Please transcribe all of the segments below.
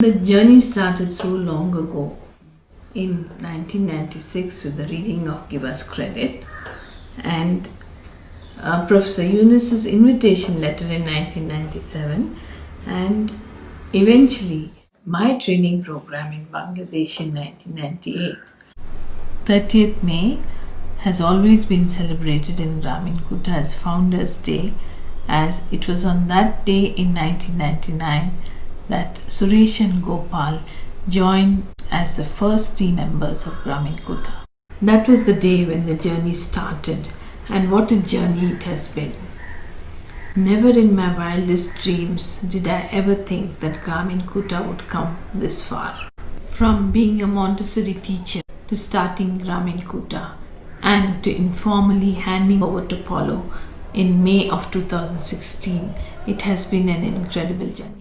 The journey started so long ago in 1996 with the reading of Give Us Credit and Professor Yunus's invitation letter in 1997 and eventually my training program in Bangladesh in 1998. 30th May has always been celebrated in Grameen Kuta as Founders Day, as it was on that day in 1999 that Suresh and Gopal joined as the first team members of Grameen Kuta. That was the day when the journey started, and what a journey it has been. Never in my wildest dreams did I ever think that Grameen Kuta would come this far. From being a Montessori teacher to starting Grameen Kuta and to informally handing over to Paulo in May of 2016, it has been an incredible journey.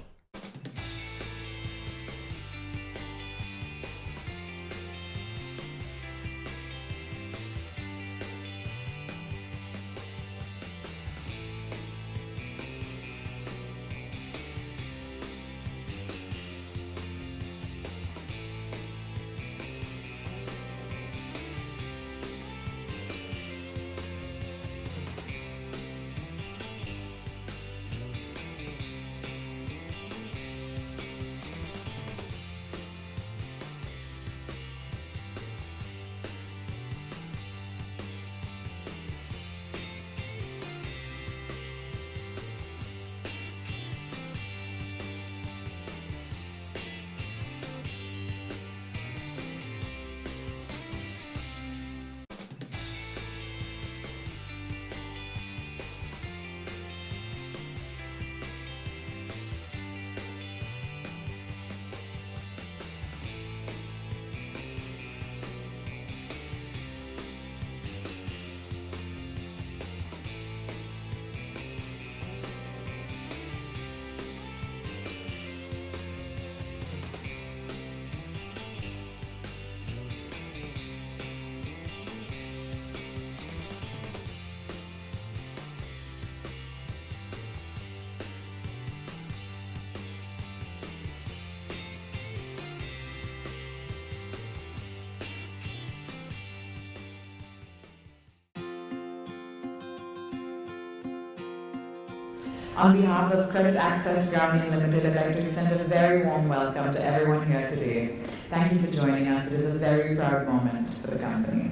On behalf of Credit Access Grameen Limited, I'd like to extend a very warm welcome to everyone here today. Thank you for joining us. It is a very proud moment for the company.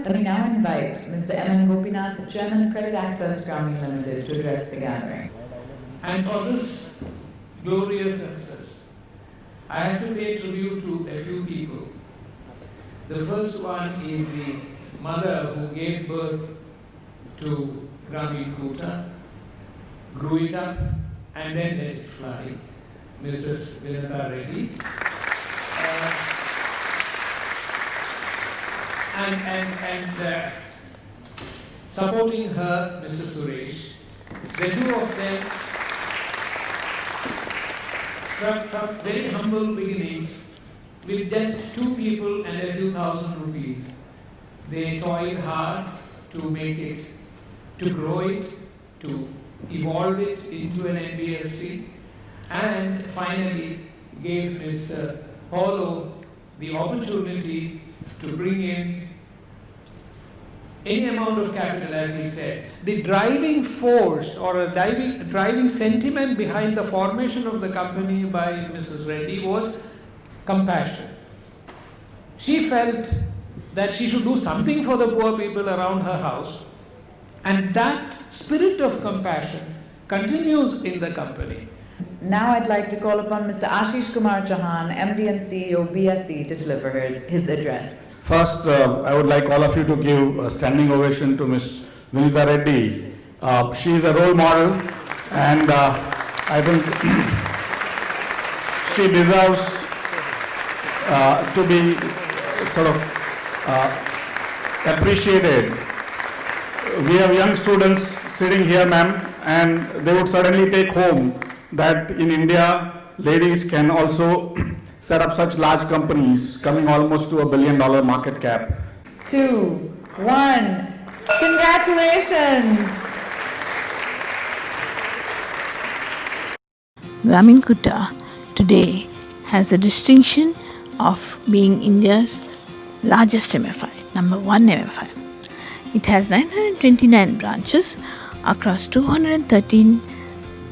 Let me now invite Mr. M. N. Gopinath, Chairman, Credit Access Grameen Limited, to address the gathering. And for this glorious success, I have to pay tribute to a few people. The first one is the mother who gave birth to Grameen Kuta, grew it up, and then let it fly, Mrs. Vinita Reddy. And supporting her, Mr. Suresh, the two of them, from very humble beginnings, with just 2 people and a few thousand rupees, they toiled hard to make it, to grow it, to evolve it into an NBFC, and finally gave Mr. Paulo the opportunity to bring in any amount of capital, as he said. The driving force or a driving sentiment behind the formation of the company by Mrs. Reddy was compassion. She felt that she should do something for the poor people around her house, and that spirit of compassion continues in the company. Now I'd like to call upon Mr. Ashish Kumar Chauhan, MD and CEO BSE, to deliver his address. First, I would like all of you to give a standing ovation to Ms. Vinita Reddy. She is a role model, and I think she deserves to be sort of appreciated. We have young students sitting here, ma'am, and they would certainly take home that in India ladies can also set up such large companies, coming almost to $1 billion market cap. 2, 1. Congratulations! Grameen Kutta today has the distinction of being India's largest MFI, number 1 MFI. It has 929 branches across 213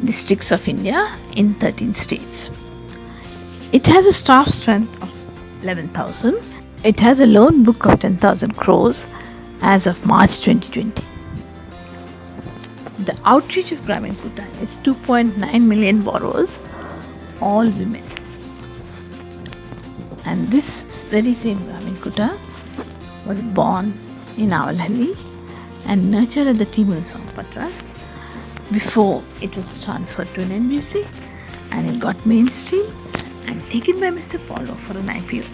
districts of India in 13 states. It has a staff strength of 11,000. It has a loan book of 10,000 crores as of March 2020. The outreach of Grameen Kutta is 2.9 million borrowers, all women. And this very same Grameen Kutta was born in Awalhalli and nurtured at the Timur Patras before it was transferred to an NBC, and it got mainstream and taken by Mr. Paulo for an IPO.